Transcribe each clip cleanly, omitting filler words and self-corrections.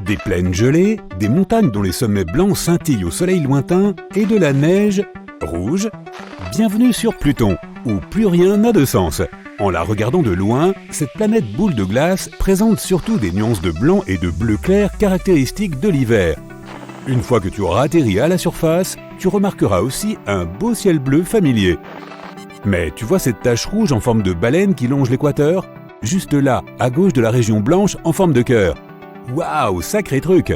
Des plaines gelées, des montagnes dont les sommets blancs scintillent au soleil lointain et de la neige rouge. Bienvenue sur Pluton, où plus rien n'a de sens. En la regardant de loin, cette planète boule de glace présente surtout des nuances de blanc et de bleu clair caractéristiques de l'hiver. Une fois que tu auras atterri à la surface, tu remarqueras aussi un beau ciel bleu familier. Mais tu vois cette tache rouge en forme de baleine qui longe l'équateur? Juste là, à gauche de la région blanche en forme de cœur. Waouh, sacré truc!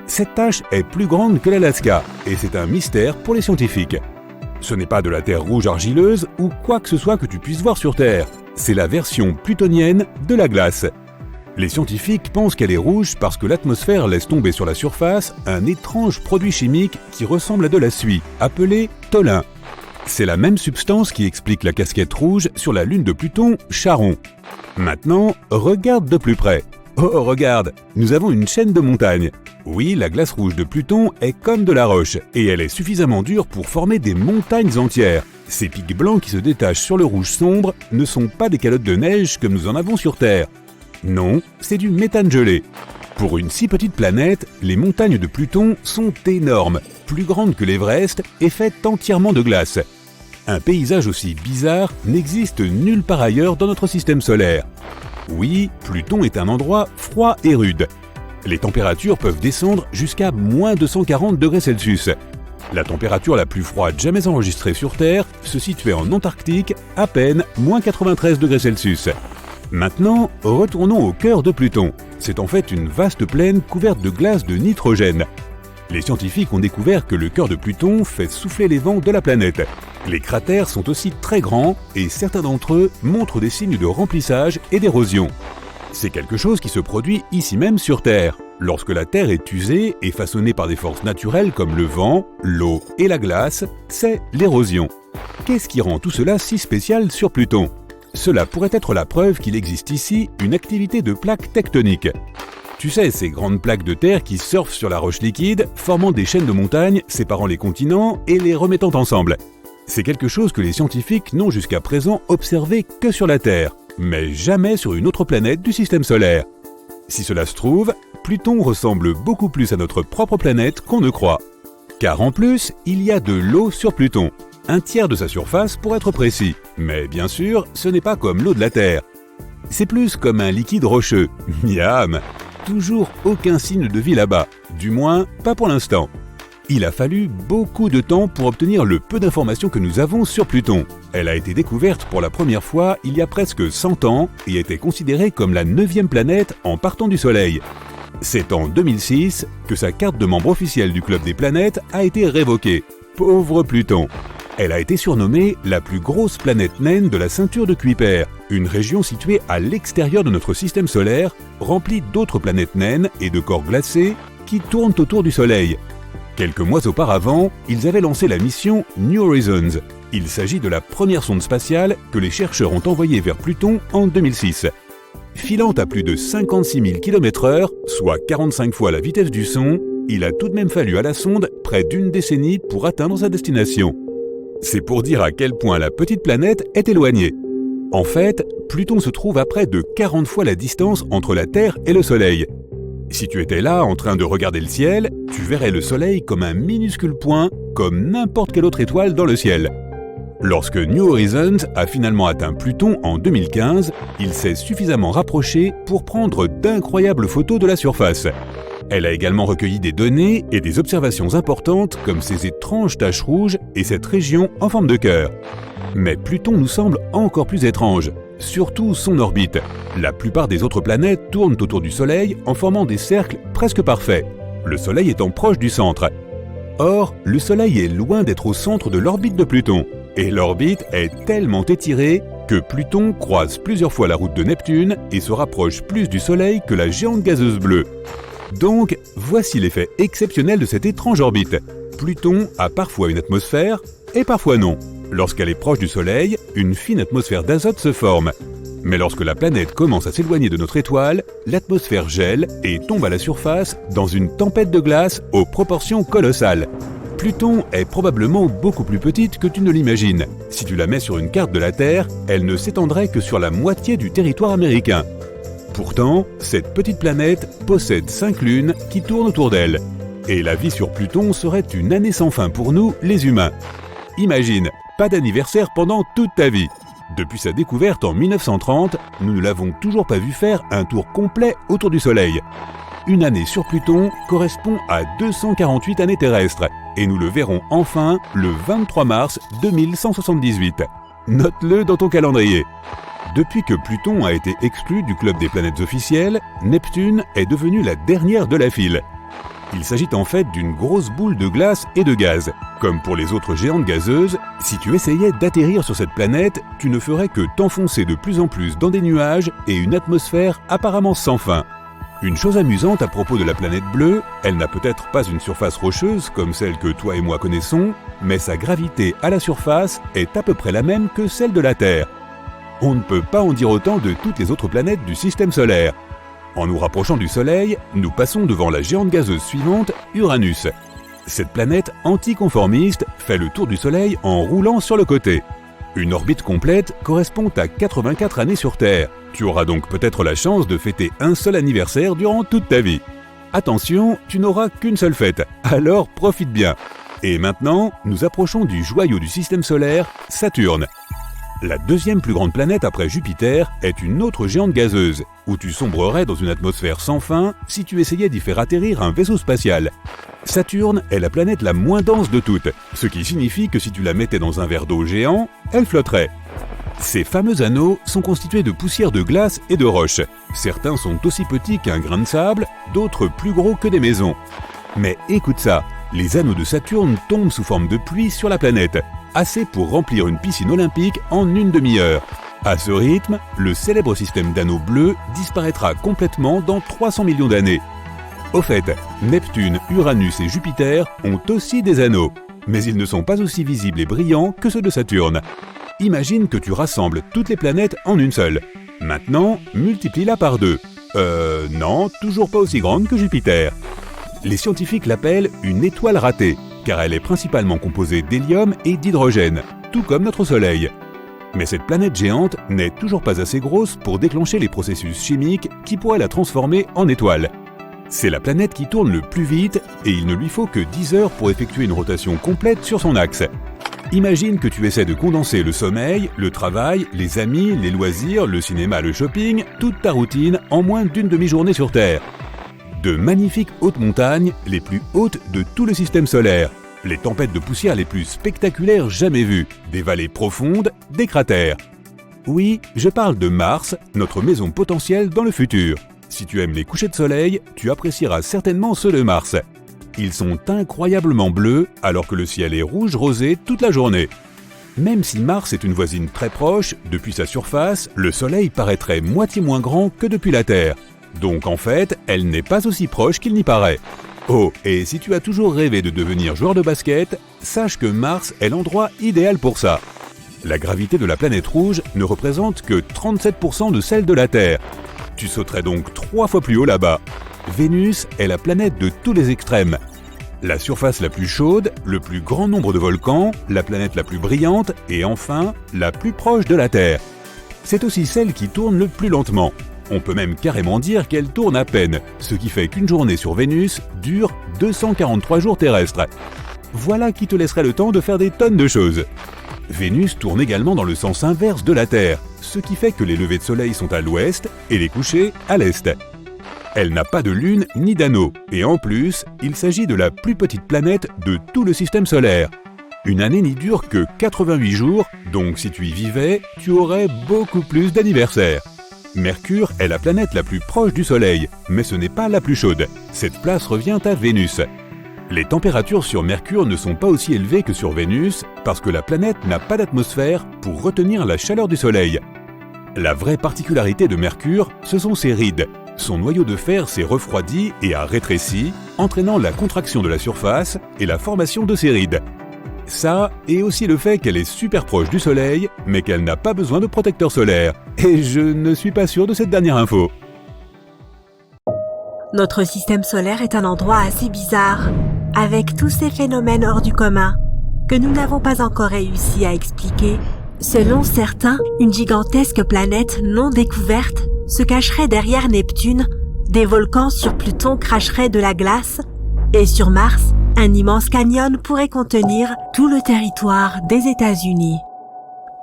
Cette tache est plus grande que l'Alaska, et c'est un mystère pour les scientifiques. Ce n'est pas de la terre rouge argileuse ou quoi que ce soit que tu puisses voir sur Terre. C'est la version plutonienne de la glace. Les scientifiques pensent qu'elle est rouge parce que l'atmosphère laisse tomber sur la surface un étrange produit chimique qui ressemble à de la suie, appelé tholin. C'est la même substance qui explique la casquette rouge sur la lune de Pluton, Charon. Maintenant, regarde de plus près. Oh, regarde, nous avons une chaîne de montagnes. Oui, la glace rouge de Pluton est comme de la roche, et elle est suffisamment dure pour former des montagnes entières. Ces pics blancs qui se détachent sur le rouge sombre ne sont pas des calottes de neige comme nous en avons sur Terre. Non, c'est du méthane gelé. Pour une si petite planète, les montagnes de Pluton sont énormes, plus grandes que l'Everest et faites entièrement de glace. Un paysage aussi bizarre n'existe nulle part ailleurs dans notre système solaire. Oui, Pluton est un endroit froid et rude. Les températures peuvent descendre jusqu'à moins 240 degrés Celsius. La température la plus froide jamais enregistrée sur Terre se situait en Antarctique, à peine moins 93 degrés Celsius. Maintenant, retournons au cœur de Pluton. C'est en fait une vaste plaine couverte de glace de nitrogène. Les scientifiques ont découvert que le cœur de Pluton fait souffler les vents de la planète. Les cratères sont aussi très grands et certains d'entre eux montrent des signes de remplissage et d'érosion. C'est quelque chose qui se produit ici même sur Terre. Lorsque la Terre est usée et façonnée par des forces naturelles comme le vent, l'eau et la glace, c'est l'érosion. Qu'est-ce qui rend tout cela si spécial sur Pluton? Cela pourrait être la preuve qu'il existe ici une activité de plaques tectoniques. Tu sais, ces grandes plaques de terre qui surfent sur la roche liquide, formant des chaînes de montagnes, séparant les continents et les remettant ensemble. C'est quelque chose que les scientifiques n'ont jusqu'à présent observé que sur la Terre, mais jamais sur une autre planète du système solaire. Si cela se trouve, Pluton ressemble beaucoup plus à notre propre planète qu'on ne croit. Car en plus, il y a de l'eau sur Pluton, un tiers de sa surface pour être précis. Mais bien sûr, ce n'est pas comme l'eau de la Terre. C'est plus comme un liquide rocheux. Miam! Toujours aucun signe de vie là-bas, du moins pas pour l'instant. Il a fallu beaucoup de temps pour obtenir le peu d'informations que nous avons sur Pluton. Elle a été découverte pour la première fois il y a presque 100 ans et était considérée comme la 9e planète en partant du Soleil. C'est en 2006 que sa carte de membre officiel du Club des planètes a été révoquée. Pauvre Pluton! Elle a été surnommée la plus grosse planète naine de la ceinture de Kuiper, une région située à l'extérieur de notre système solaire, remplie d'autres planètes naines et de corps glacés qui tournent autour du Soleil. Quelques mois auparavant, ils avaient lancé la mission New Horizons. Il s'agit de la première sonde spatiale que les chercheurs ont envoyée vers Pluton en 2006. Filant à plus de 56 000 km/h, soit 45 fois la vitesse du son, il a tout de même fallu à la sonde près d'une décennie pour atteindre sa destination. C'est pour dire à quel point la petite planète est éloignée. En fait, Pluton se trouve à près de 40 fois la distance entre la Terre et le Soleil. Si tu étais là en train de regarder le ciel, tu verrais le Soleil comme un minuscule point, comme n'importe quelle autre étoile dans le ciel. Lorsque New Horizons a finalement atteint Pluton en 2015, il s'est suffisamment rapproché pour prendre d'incroyables photos de la surface. Elle a également recueilli des données et des observations importantes comme ces étranges taches rouges et cette région en forme de cœur. Mais Pluton nous semble encore plus étrange, surtout son orbite. La plupart des autres planètes tournent autour du Soleil en formant des cercles presque parfaits, le Soleil étant proche du centre. Or, le Soleil est loin d'être au centre de l'orbite de Pluton, et l'orbite est tellement étirée que Pluton croise plusieurs fois la route de Neptune et se rapproche plus du Soleil que la géante gazeuse bleue. Donc, voici l'effet exceptionnel de cette étrange orbite. Pluton a parfois une atmosphère, et parfois non. Lorsqu'elle est proche du Soleil, une fine atmosphère d'azote se forme. Mais lorsque la planète commence à s'éloigner de notre étoile, l'atmosphère gèle et tombe à la surface dans une tempête de glace aux proportions colossales. Pluton est probablement beaucoup plus petite que tu ne l'imagines. Si tu la mets sur une carte de la Terre, elle ne s'étendrait que sur la moitié du territoire américain. Pourtant, cette petite planète possède 5 lunes qui tournent autour d'elle. Et la vie sur Pluton serait une année sans fin pour nous, les humains. Imagine, pas d'anniversaire pendant toute ta vie. Depuis sa découverte en 1930, nous ne l'avons toujours pas vu faire un tour complet autour du Soleil. Une année sur Pluton correspond à 248 années terrestres, et nous le verrons enfin le 23 mars 2178. Note-le dans ton calendrier. Depuis que Pluton a été exclu du club des planètes officielles, Neptune est devenue la dernière de la file. Il s'agit en fait d'une grosse boule de glace et de gaz. Comme pour les autres géantes gazeuses, si tu essayais d'atterrir sur cette planète, tu ne ferais que t'enfoncer de plus en plus dans des nuages et une atmosphère apparemment sans fin. Une chose amusante à propos de la planète bleue, elle n'a peut-être pas une surface rocheuse comme celle que toi et moi connaissons, mais sa gravité à la surface est à peu près la même que celle de la Terre. On ne peut pas en dire autant de toutes les autres planètes du système solaire. En nous rapprochant du Soleil, nous passons devant la géante gazeuse suivante, Uranus. Cette planète anticonformiste fait le tour du Soleil en roulant sur le côté. Une orbite complète correspond à 84 années sur Terre. Tu auras donc peut-être la chance de fêter un seul anniversaire durant toute ta vie. Attention, tu n'auras qu'une seule fête, alors profite bien. Et maintenant, nous approchons du joyau du système solaire, Saturne. La deuxième plus grande planète après Jupiter est une autre géante gazeuse, où tu sombrerais dans une atmosphère sans fin si tu essayais d'y faire atterrir un vaisseau spatial. Saturne est la planète la moins dense de toutes, ce qui signifie que si tu la mettais dans un verre d'eau géant, elle flotterait. Ces fameux anneaux sont constitués de poussière de glace et de roches. Certains sont aussi petits qu'un grain de sable, d'autres plus gros que des maisons. Mais écoute ça, les anneaux de Saturne tombent sous forme de pluie sur la planète, assez pour remplir une piscine olympique en une demi-heure. À ce rythme, le célèbre système d'anneaux bleus disparaîtra complètement dans 300 millions d'années. Au fait, Neptune, Uranus et Jupiter ont aussi des anneaux, mais ils ne sont pas aussi visibles et brillants que ceux de Saturne. Imagine que tu rassembles toutes les planètes en une seule. Maintenant, multiplie-la par 2. Non, toujours pas aussi grande que Jupiter. Les scientifiques l'appellent une étoile ratée, car elle est principalement composée d'hélium et d'hydrogène, tout comme notre Soleil. Mais cette planète géante n'est toujours pas assez grosse pour déclencher les processus chimiques qui pourraient la transformer en étoile. C'est la planète qui tourne le plus vite et il ne lui faut que 10 heures pour effectuer une rotation complète sur son axe. Imagine que tu essaies de condenser le sommeil, le travail, les amis, les loisirs, le cinéma, le shopping, toute ta routine en moins d'une demi-journée sur Terre. De magnifiques hautes montagnes, les plus hautes de tout le système solaire. Les tempêtes de poussière les plus spectaculaires jamais vues. Des vallées profondes, des cratères. Oui, je parle de Mars, notre maison potentielle dans le futur. Si tu aimes les couchers de soleil, tu apprécieras certainement ceux de Mars. Ils sont incroyablement bleus, alors que le ciel est rouge rosé toute la journée. Même si Mars est une voisine très proche, depuis sa surface, le Soleil paraîtrait moitié moins grand que depuis la Terre. Donc en fait, elle n'est pas aussi proche qu'il n'y paraît. Oh, et si tu as toujours rêvé de devenir joueur de basket, sache que Mars est l'endroit idéal pour ça. La gravité de la planète rouge ne représente que 37% de celle de la Terre. Tu sauterais donc 3 fois plus haut là-bas. Vénus est la planète de tous les extrêmes. La surface la plus chaude, le plus grand nombre de volcans, la planète la plus brillante et enfin, la plus proche de la Terre. C'est aussi celle qui tourne le plus lentement. On peut même carrément dire qu'elle tourne à peine, ce qui fait qu'une journée sur Vénus dure 243 jours terrestres. Voilà qui te laisserait le temps de faire des tonnes de choses. Vénus tourne également dans le sens inverse de la Terre, ce qui fait que les levées de soleil sont à l'ouest et les couchers à l'est. Elle n'a pas de lune ni d'anneau, et en plus, il s'agit de la plus petite planète de tout le système solaire. Une année n'y dure que 88 jours, donc si tu y vivais, tu aurais beaucoup plus d'anniversaires. Mercure est la planète la plus proche du Soleil, mais ce n'est pas la plus chaude. Cette place revient à Vénus. Les températures sur Mercure ne sont pas aussi élevées que sur Vénus, parce que la planète n'a pas d'atmosphère pour retenir la chaleur du Soleil. La vraie particularité de Mercure, ce sont ses rides. Son noyau de fer s'est refroidi et a rétréci, entraînant la contraction de la surface et la formation de ses rides. Ça, et aussi le fait qu'elle est super proche du Soleil, mais qu'elle n'a pas besoin de protecteur solaire. Et je ne suis pas sûr de cette dernière info. Notre système solaire est un endroit assez bizarre, avec tous ces phénomènes hors du commun, que nous n'avons pas encore réussi à expliquer Selon certains, une gigantesque planète non découverte se cacherait derrière Neptune, des volcans sur Pluton cracheraient de la glace, et sur Mars, un immense canyon pourrait contenir tout le territoire des États-Unis.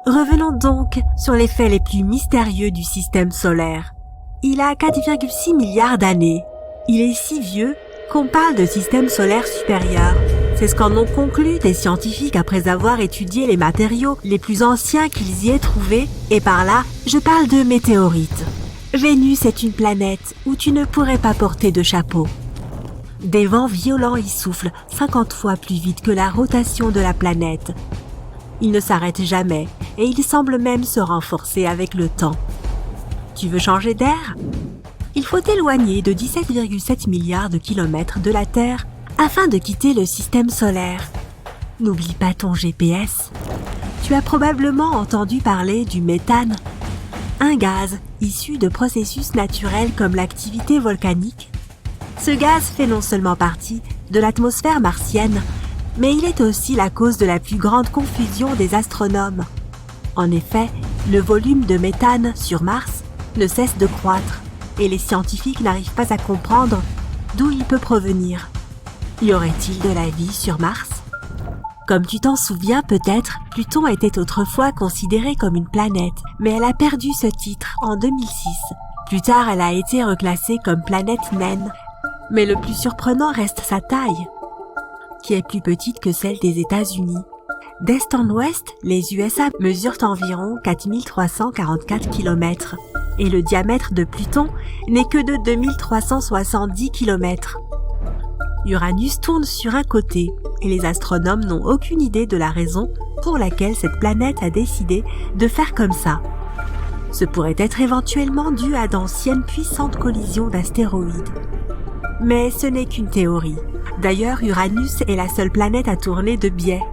Revenons donc sur les faits les plus mystérieux du système solaire. Il a 4,6 milliards d'années. Il est si vieux qu'on parle de système solaire supérieur. C'est ce qu'en ont conclu des scientifiques après avoir étudié les matériaux les plus anciens qu'ils y aient trouvés, et par là, je parle de météorites. Vénus est une planète où tu ne pourrais pas porter de chapeau. Des vents violents y soufflent 50 fois plus vite que la rotation de la planète. Ils ne s'arrêtent jamais et ils semblent même se renforcer avec le temps. Tu veux changer d'air ? Il faut t'éloigner de 17,7 milliards de kilomètres de la Terre afin de quitter le système solaire. N'oublie pas ton GPS. Tu as probablement entendu parler du méthane, un gaz issu de processus naturels comme l'activité volcanique. Ce gaz fait non seulement partie de l'atmosphère martienne, mais il est aussi la cause de la plus grande confusion des astronomes. En effet, le volume de méthane sur Mars ne cesse de croître et les scientifiques n'arrivent pas à comprendre d'où il peut provenir. Y aurait-il de la vie sur Mars ? Comme tu t'en souviens peut-être, Pluton était autrefois considérée comme une planète, mais elle a perdu ce titre en 2006. Plus tard, elle a été reclassée comme planète naine. Mais le plus surprenant reste sa taille, qui est plus petite que celle des États-Unis. D'est en ouest, les USA mesurent environ 4344 km, et le diamètre de Pluton n'est que de 2370 km. Uranus tourne sur un côté, et les astronomes n'ont aucune idée de la raison pour laquelle cette planète a décidé de faire comme ça. Ce pourrait être éventuellement dû à d'anciennes puissantes collisions d'astéroïdes. Mais ce n'est qu'une théorie. D'ailleurs, Uranus est la seule planète à tourner de biais.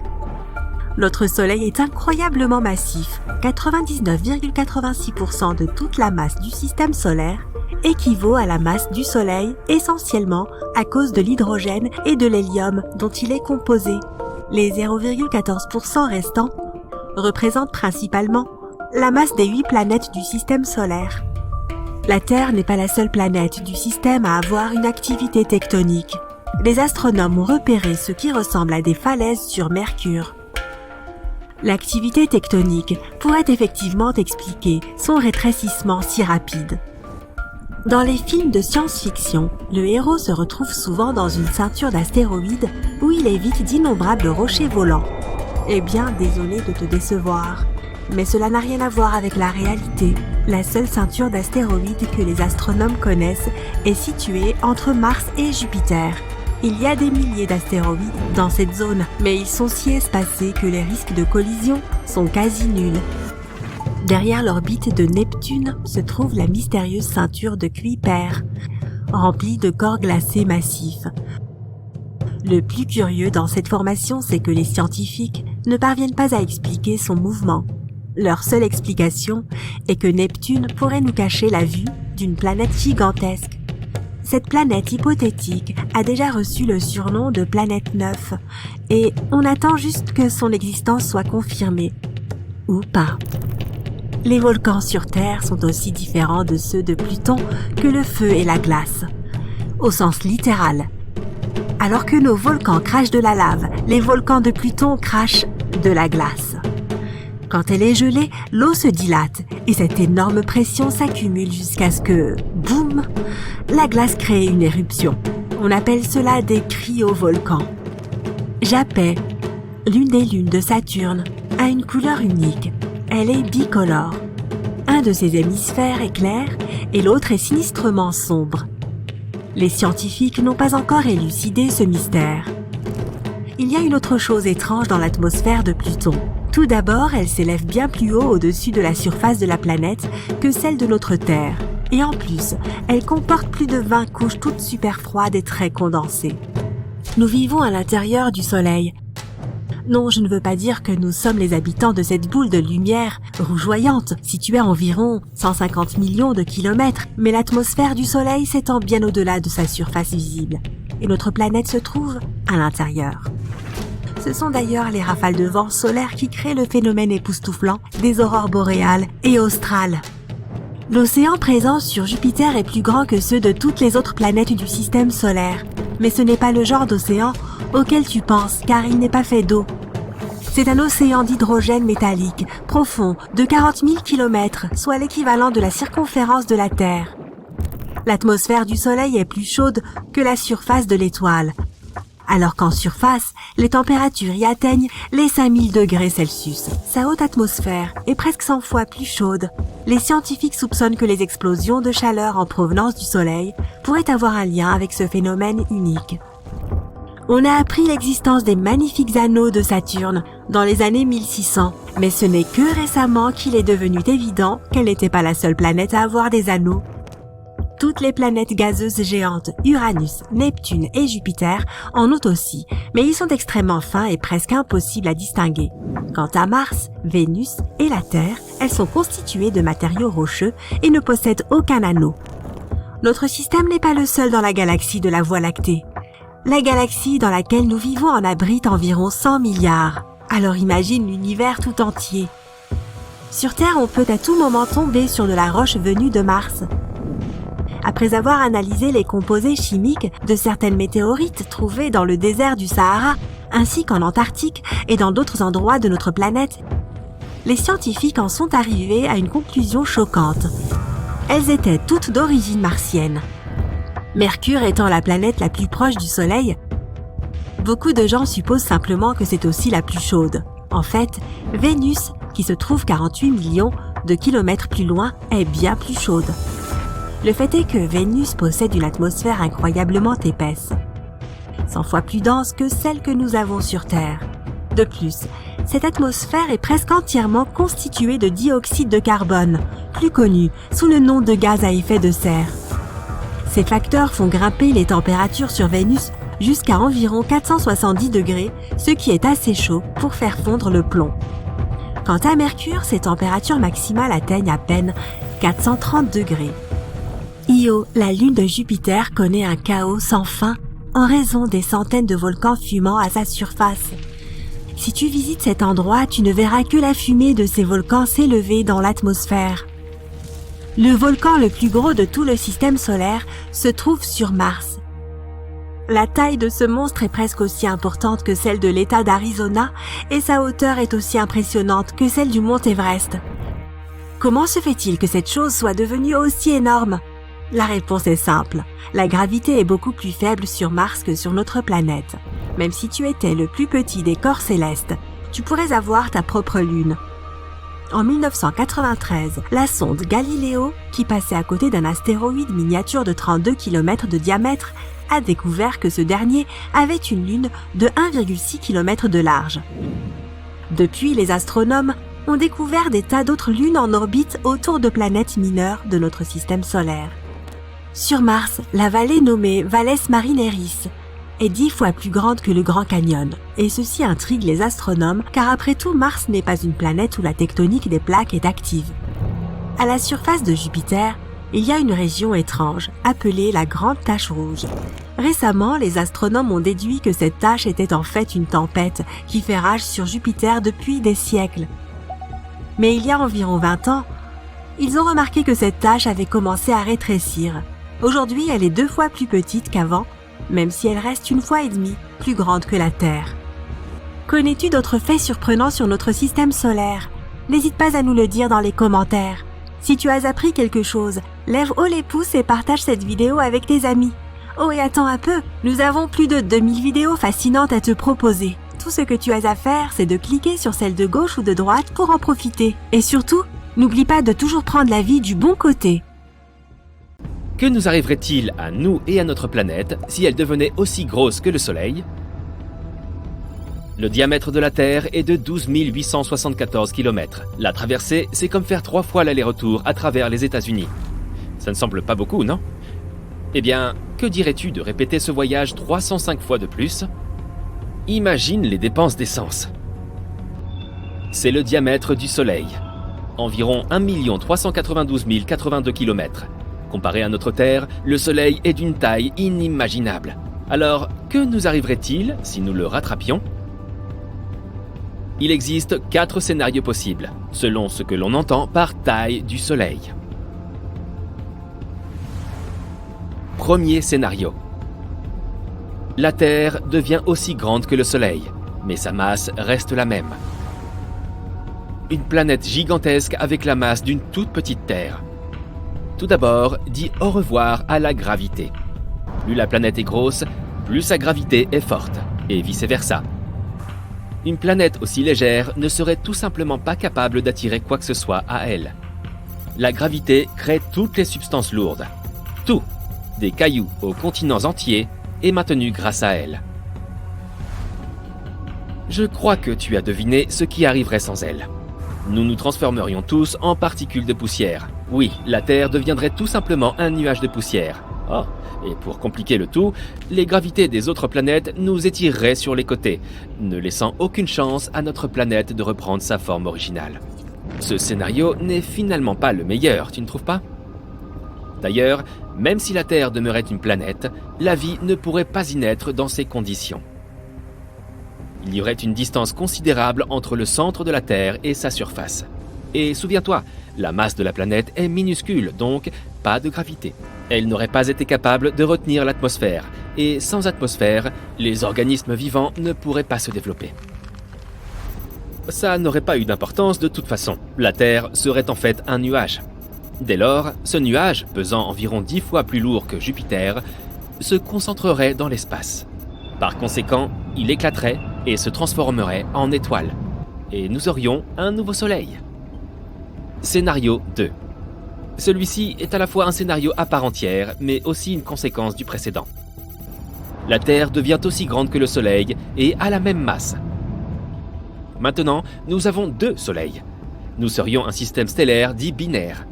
Notre Soleil est incroyablement massif. 99,86% de toute la masse du système solaire équivaut à la masse du Soleil, essentiellement à cause de l'hydrogène et de l'hélium dont il est composé. Les 0,14% restants représentent principalement la masse des 8 planètes du système solaire. La Terre n'est pas la seule planète du système à avoir une activité tectonique. Les astronomes ont repéré ce qui ressemble à des falaises sur Mercure. L'activité tectonique pourrait effectivement expliquer son rétrécissement si rapide. Dans les films de science-fiction, le héros se retrouve souvent dans une ceinture d'astéroïdes où il évite d'innombrables rochers volants. Eh bien, désolé de te décevoir. Mais cela n'a rien à voir avec la réalité. La seule ceinture d'astéroïdes que les astronomes connaissent est située entre Mars et Jupiter. Il y a des milliers d'astéroïdes dans cette zone, mais ils sont si espacés que les risques de collision sont quasi nuls. Derrière l'orbite de Neptune se trouve la mystérieuse ceinture de Kuiper, remplie de corps glacés massifs. Le plus curieux dans cette formation, c'est que les scientifiques ne parviennent pas à expliquer son mouvement. Leur seule explication est que Neptune pourrait nous cacher la vue d'une planète gigantesque. Cette planète hypothétique a déjà reçu le surnom de planète 9 et on attend juste que son existence soit confirmée. Ou pas. Les volcans sur Terre sont aussi différents de ceux de Pluton que le feu et la glace, au sens littéral. Alors que nos volcans crachent de la lave, les volcans de Pluton crachent de la glace. Quand elle est gelée, l'eau se dilate et cette énorme pression s'accumule jusqu'à ce que, boum, la glace crée une éruption. On appelle cela des cryovolcans. Japet, l'une des lunes de Saturne, a une couleur unique. Elle est bicolore. Un de ses hémisphères est clair et l'autre est sinistrement sombre. Les scientifiques n'ont pas encore élucidé ce mystère. Il y a une autre chose étrange dans l'atmosphère de Pluton. Tout d'abord, elle s'élève bien plus haut au-dessus de la surface de la planète que celle de notre Terre. Et en plus, elle comporte plus de 20 couches toutes super froides et très condensées. Nous vivons à l'intérieur du Soleil. Non, je ne veux pas dire que nous sommes les habitants de cette boule de lumière rougeoyante située à environ 150 millions de kilomètres, mais l'atmosphère du Soleil s'étend bien au-delà de sa surface visible. Et notre planète se trouve à l'intérieur. Ce sont d'ailleurs les rafales de vent solaire qui créent le phénomène époustouflant des aurores boréales et australes. L'océan présent sur Jupiter est plus grand que ceux de toutes les autres planètes du système solaire. Mais ce n'est pas le genre d'océan auquel tu penses, car il n'est pas fait d'eau. C'est un océan d'hydrogène métallique, profond, de 40 000 km, soit l'équivalent de la circonférence de la Terre. L'atmosphère du Soleil est plus chaude que la surface de l'étoile, alors qu'en surface, les températures y atteignent les 5000 degrés Celsius. Sa haute atmosphère est presque 100 fois plus chaude. Les scientifiques soupçonnent que les explosions de chaleur en provenance du Soleil pourraient avoir un lien avec ce phénomène unique. On a appris l'existence des magnifiques anneaux de Saturne dans les années 1600, mais ce n'est que récemment qu'il est devenu évident qu'elle n'était pas la seule planète à avoir des anneaux. Toutes les planètes gazeuses géantes, Uranus, Neptune et Jupiter, en ont aussi, mais ils sont extrêmement fins et presque impossibles à distinguer. Quant à Mars, Vénus et la Terre, elles sont constituées de matériaux rocheux et ne possèdent aucun anneau. Notre système n'est pas le seul dans la galaxie de la Voie lactée. La galaxie dans laquelle nous vivons en abrite environ 100 milliards. Alors imagine l'univers tout entier. Sur Terre, on peut à tout moment tomber sur de la roche venue de Mars. Après avoir analysé les composés chimiques de certaines météorites trouvées dans le désert du Sahara, ainsi qu'en Antarctique et dans d'autres endroits de notre planète, les scientifiques en sont arrivés à une conclusion choquante. Elles étaient toutes d'origine martienne. Mercure étant la planète la plus proche du Soleil, beaucoup de gens supposent simplement que c'est aussi la plus chaude. En fait, Vénus, qui se trouve 48 millions de kilomètres plus loin, est bien plus chaude. Le fait est que Vénus possède une atmosphère incroyablement épaisse, 100 fois plus dense que celle que nous avons sur Terre. De plus, cette atmosphère est presque entièrement constituée de dioxyde de carbone, plus connu sous le nom de gaz à effet de serre. Ces facteurs font grimper les températures sur Vénus jusqu'à environ 470 degrés, ce qui est assez chaud pour faire fondre le plomb. Quant à Mercure, ses températures maximales atteignent à peine 430 degrés. Io, la lune de Jupiter, connaît un chaos sans fin en raison des centaines de volcans fumant à sa surface. Si tu visites cet endroit, tu ne verras que la fumée de ces volcans s'élever dans l'atmosphère. Le volcan le plus gros de tout le système solaire se trouve sur Mars. La taille de ce monstre est presque aussi importante que celle de l'État d'Arizona et sa hauteur est aussi impressionnante que celle du mont Everest. Comment se fait-il que cette chose soit devenue aussi énorme ? La réponse est simple. La gravité est beaucoup plus faible sur Mars que sur notre planète. Même si tu étais le plus petit des corps célestes, tu pourrais avoir ta propre lune. En 1993, la sonde Galileo, qui passait à côté d'un astéroïde miniature de 32 km de diamètre, a découvert que ce dernier avait une lune de 1,6 km de large. Depuis, les astronomes ont découvert des tas d'autres lunes en orbite autour de planètes mineures de notre système solaire. Sur Mars, la vallée nommée Valles Marineris est 10 fois plus grande que le Grand Canyon, et ceci intrigue les astronomes car après tout Mars n'est pas une planète où la tectonique des plaques est active. À la surface de Jupiter, il y a une région étrange, appelée la Grande Tache Rouge. Récemment, les astronomes ont déduit que cette tache était en fait une tempête qui fait rage sur Jupiter depuis des siècles. Mais il y a environ 20 ans, ils ont remarqué que cette tache avait commencé à rétrécir. Aujourd'hui, elle est 2 fois plus petite qu'avant, même si elle reste 1,5 fois plus grande que la Terre. Connais-tu d'autres faits surprenants sur notre système solaire ? N'hésite pas à nous le dire dans les commentaires. Si tu as appris quelque chose, lève haut les pouces et partage cette vidéo avec tes amis. Oh et attends un peu, nous avons plus de 2000 vidéos fascinantes à te proposer. Tout ce que tu as à faire, c'est de cliquer sur celle de gauche ou de droite pour en profiter. Et surtout, n'oublie pas de toujours prendre la vie du bon côté. Que nous arriverait-il à nous et à notre planète si elle devenait aussi grosse que le Soleil ? Le diamètre de la Terre est de 12 874 km. La traversée, c'est comme faire 3 fois l'aller-retour à travers les États-Unis. Ça ne semble pas beaucoup, non ? Eh bien, que dirais-tu de répéter ce voyage 305 fois de plus ? Imagine les dépenses d'essence. C'est le diamètre du Soleil. Environ 1 392 082 km. Comparé à notre Terre, le Soleil est d'une taille inimaginable. Alors, que nous arriverait-il si nous le rattrapions ? Il existe 4 scénarios possibles, selon ce que l'on entend par taille du Soleil. Premier scénario. La Terre devient aussi grande que le Soleil, mais sa masse reste la même. Une planète gigantesque avec la masse d'une toute petite Terre. Tout d'abord, dis au revoir à la gravité. Plus la planète est grosse, plus sa gravité est forte, et vice-versa. Une planète aussi légère ne serait tout simplement pas capable d'attirer quoi que ce soit à elle. La gravité crée toutes les substances lourdes. Tout, des cailloux aux continents entiers, est maintenu grâce à elle. Je crois que tu as deviné ce qui arriverait sans elle. Nous nous transformerions tous en particules de poussière. Oui, la Terre deviendrait tout simplement un nuage de poussière. Oh, et pour compliquer le tout, les gravités des autres planètes nous étireraient sur les côtés, ne laissant aucune chance à notre planète de reprendre sa forme originale. Ce scénario n'est finalement pas le meilleur, tu ne trouves pas ? D'ailleurs, même si la Terre demeurait une planète, la vie ne pourrait pas y naître dans ces conditions. Il y aurait une distance considérable entre le centre de la Terre et sa surface. Et souviens-toi, la masse de la planète est minuscule, donc pas de gravité. Elle n'aurait pas été capable de retenir l'atmosphère, et sans atmosphère, les organismes vivants ne pourraient pas se développer. Ça n'aurait pas eu d'importance de toute façon. La Terre serait en fait un nuage. Dès lors, ce nuage, pesant environ 10 fois plus lourd que Jupiter, se concentrerait dans l'espace. Par conséquent, il éclaterait et se transformerait en étoile. Et nous aurions un nouveau Soleil. Scénario 2. Celui-ci est à la fois un scénario à part entière, mais aussi une conséquence du précédent. La Terre devient aussi grande que le Soleil et a la même masse. Maintenant, nous avons 2 soleils. Nous serions un système stellaire dit binaire.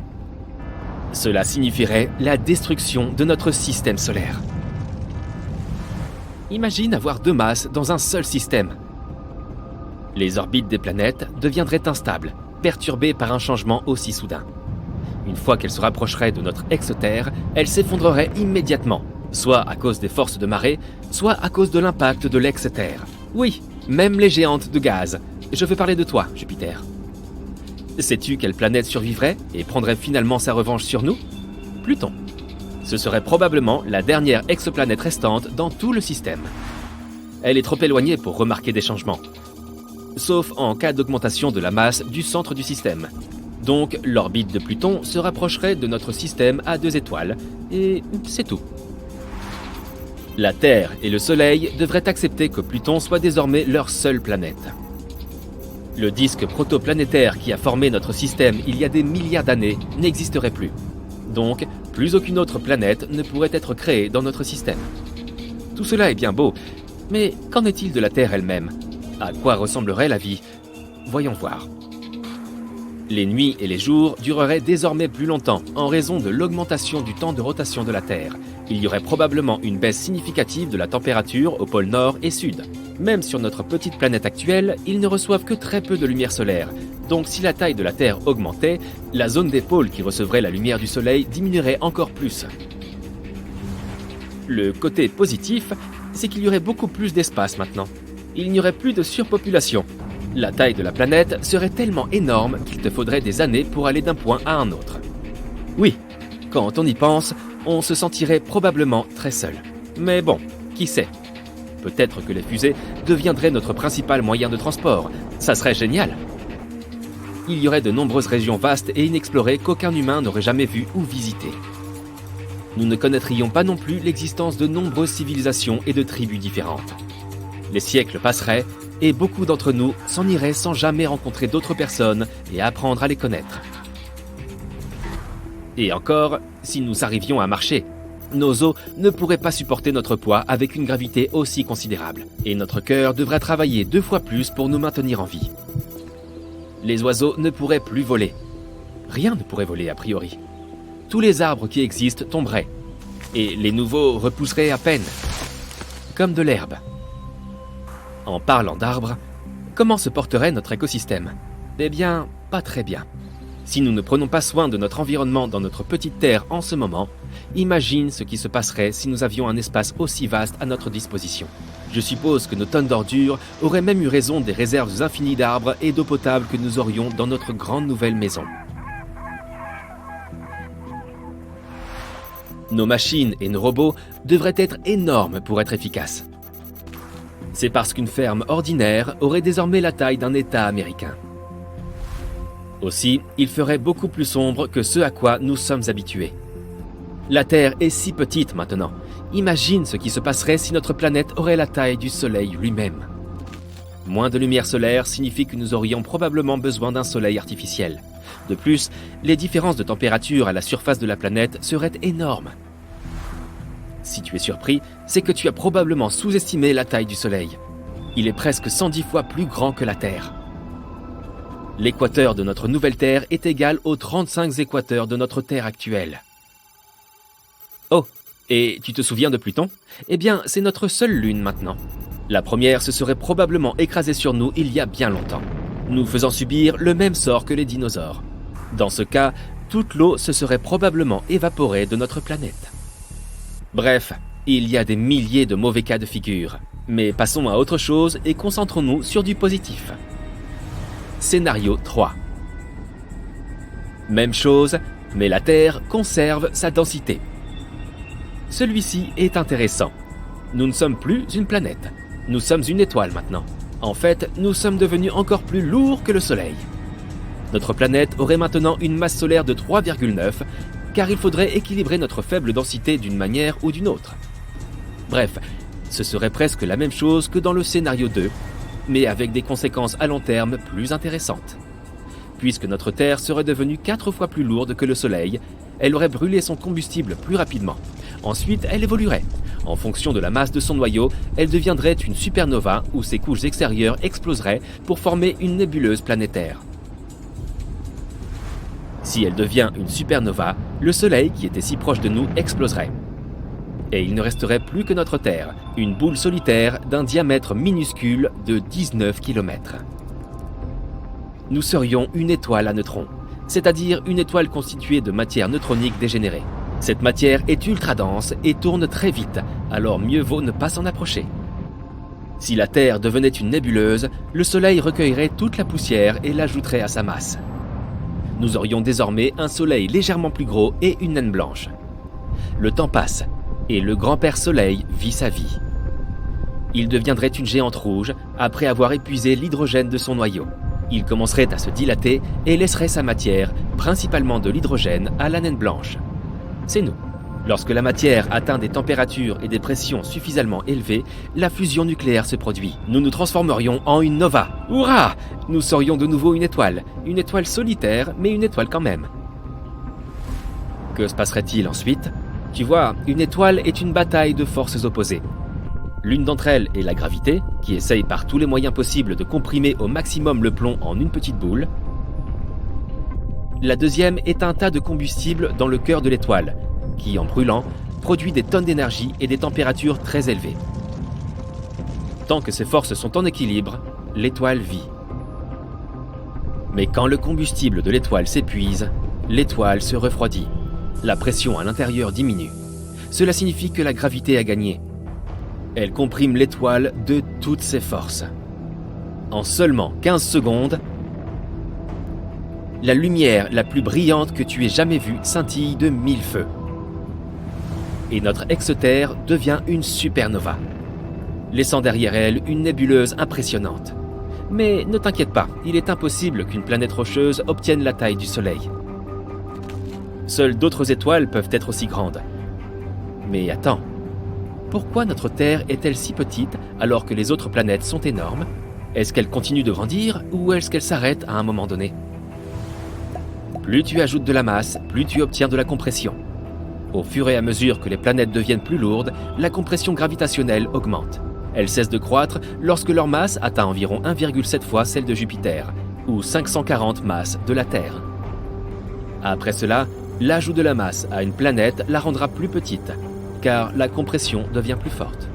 Cela signifierait la destruction de notre système solaire. Imagine avoir 2 masses dans un seul système. Les orbites des planètes deviendraient instables, perturbées par un changement aussi soudain. Une fois qu'elles se rapprocheraient de notre exotère, elles s'effondreraient immédiatement, soit à cause des forces de marée, soit à cause de l'impact de l'ex-Terre. Oui, même les géantes de gaz. Je veux parler de toi, Jupiter. Sais-tu quelle planète survivrait et prendrait finalement sa revanche sur nous ? Pluton. Ce serait probablement la dernière exoplanète restante dans tout le système. Elle est trop éloignée pour remarquer des changements, sauf en cas d'augmentation de la masse du centre du système. Donc l'orbite de Pluton se rapprocherait de notre système à 2 étoiles, et c'est tout. La Terre et le Soleil devraient accepter que Pluton soit désormais leur seule planète. Le disque protoplanétaire qui a formé notre système il y a des milliards d'années n'existerait plus. Donc, plus aucune autre planète ne pourrait être créée dans notre système. Tout cela est bien beau, mais qu'en est-il de la Terre elle-même ? À quoi ressemblerait la vie ? Voyons voir. Les nuits et les jours dureraient désormais plus longtemps en raison de l'augmentation du temps de rotation de la Terre. Il y aurait probablement une baisse significative de la température au pôle nord et sud. Même sur notre petite planète actuelle, ils ne reçoivent que très peu de lumière solaire. Donc si la taille de la Terre augmentait, la zone des pôles qui recevrait la lumière du Soleil diminuerait encore plus. Le côté positif, c'est qu'il y aurait beaucoup plus d'espace maintenant. Il n'y aurait plus de surpopulation. La taille de la planète serait tellement énorme qu'il te faudrait des années pour aller d'un point à un autre. Oui, quand on y pense, on se sentirait probablement très seul. Mais bon, qui sait ? Peut-être que les fusées deviendraient notre principal moyen de transport. Ça serait génial. Il y aurait de nombreuses régions vastes et inexplorées qu'aucun humain n'aurait jamais vues ou visitées. Nous ne connaîtrions pas non plus l'existence de nombreuses civilisations et de tribus différentes. Les siècles passeraient et beaucoup d'entre nous s'en iraient sans jamais rencontrer d'autres personnes et apprendre à les connaître. Et encore, si nous arrivions à marcher, nos os ne pourraient pas supporter notre poids avec une gravité aussi considérable, et notre cœur devrait travailler 2 fois plus pour nous maintenir en vie. Les oiseaux ne pourraient plus voler. Rien ne pourrait voler a priori. Tous les arbres qui existent tomberaient, et les nouveaux repousseraient à peine, comme de l'herbe. En parlant d'arbres, comment se porterait notre écosystème ? Eh bien, pas très bien. Si nous ne prenons pas soin de notre environnement dans notre petite Terre en ce moment, imagine ce qui se passerait si nous avions un espace aussi vaste à notre disposition. Je suppose que nos tonnes d'ordures auraient même eu raison des réserves infinies d'arbres et d'eau potable que nous aurions dans notre grande nouvelle maison. Nos machines et nos robots devraient être énormes pour être efficaces. C'est parce qu'une ferme ordinaire aurait désormais la taille d'un État américain. Aussi, il ferait beaucoup plus sombre que ce à quoi nous sommes habitués. La Terre est si petite maintenant. Imagine ce qui se passerait si notre planète aurait la taille du Soleil lui-même. Moins de lumière solaire signifie que nous aurions probablement besoin d'un soleil artificiel. De plus, les différences de température à la surface de la planète seraient énormes. Si tu es surpris, c'est que tu as probablement sous-estimé la taille du Soleil. Il est presque 110 fois plus grand que la Terre. L'équateur de notre nouvelle Terre est égal aux 35 équateurs de notre Terre actuelle. Oh, et tu te souviens de Pluton ? Eh bien, c'est notre seule lune maintenant. La première se serait probablement écrasée sur nous il y a bien longtemps, nous faisant subir le même sort que les dinosaures. Dans ce cas, toute l'eau se serait probablement évaporée de notre planète. Bref, il y a des milliers de mauvais cas de figure. Mais passons à autre chose et concentrons-nous sur du positif. Scénario 3. Même chose, mais la Terre conserve sa densité. Celui-ci est intéressant. Nous ne sommes plus une planète. Nous sommes une étoile maintenant. En fait, nous sommes devenus encore plus lourds que le Soleil. Notre planète aurait maintenant une masse solaire de 3,9, car il faudrait équilibrer notre faible densité d'une manière ou d'une autre. Bref, ce serait presque la même chose que dans le scénario 2, mais avec des conséquences à long terme plus intéressantes. Puisque notre Terre serait devenue 4 fois plus lourde que le Soleil, elle aurait brûlé son combustible plus rapidement. Ensuite, elle évoluerait. En fonction de la masse de son noyau, elle deviendrait une supernova où ses couches extérieures exploseraient pour former une nébuleuse planétaire. Si elle devient une supernova, le Soleil, qui était si proche de nous, exploserait. Et il ne resterait plus que notre Terre, une boule solitaire d'un diamètre minuscule de 19 km. Nous serions une étoile à neutrons, c'est-à-dire une étoile constituée de matière neutronique dégénérée. Cette matière est ultra dense et tourne très vite, alors mieux vaut ne pas s'en approcher. Si la Terre devenait une nébuleuse, le Soleil recueillerait toute la poussière et l'ajouterait à sa masse. Nous aurions désormais un Soleil légèrement plus gros et une naine blanche. Le temps passe, et le grand-père Soleil vit sa vie. Il deviendrait une géante rouge après avoir épuisé l'hydrogène de son noyau. Il commencerait à se dilater et laisserait sa matière, principalement de l'hydrogène, à la naine blanche. C'est nous. Lorsque la matière atteint des températures et des pressions suffisamment élevées, la fusion nucléaire se produit. Nous nous transformerions en une nova. Hurrah! Nous serions de nouveau une étoile solitaire, mais une étoile quand même. Que se passerait-il ensuite ? Tu vois, une étoile est une bataille de forces opposées. L'une d'entre elles est la gravité, qui essaye par tous les moyens possibles de comprimer au maximum le plomb en une petite boule. La deuxième est un tas de combustible dans le cœur de l'étoile, qui, en brûlant, produit des tonnes d'énergie et des températures très élevées. Tant que ces forces sont en équilibre, l'étoile vit. Mais quand le combustible de l'étoile s'épuise, l'étoile se refroidit. La pression à l'intérieur diminue. Cela signifie que la gravité a gagné. Elle comprime l'étoile de toutes ses forces. En seulement 15 secondes, la lumière la plus brillante que tu aies jamais vue scintille de 1000 feux. Et notre ex-Terre devient une supernova, laissant derrière elle une nébuleuse impressionnante. Mais ne t'inquiète pas, il est impossible qu'une planète rocheuse obtienne la taille du Soleil. Seules d'autres étoiles peuvent être aussi grandes. Mais attends, pourquoi notre Terre est-elle si petite alors que les autres planètes sont énormes ? Est-ce qu'elle continue de grandir ou est-ce qu'elle s'arrête à un moment donné ? Plus tu ajoutes de la masse, plus tu obtiens de la compression. Au fur et à mesure que les planètes deviennent plus lourdes, la compression gravitationnelle augmente. Elle cesse de croître lorsque leur masse atteint environ 1,7 fois celle de Jupiter, ou 540 masses de la Terre. Après cela, l'ajout de la masse à une planète la rendra plus petite, car la compression devient plus forte.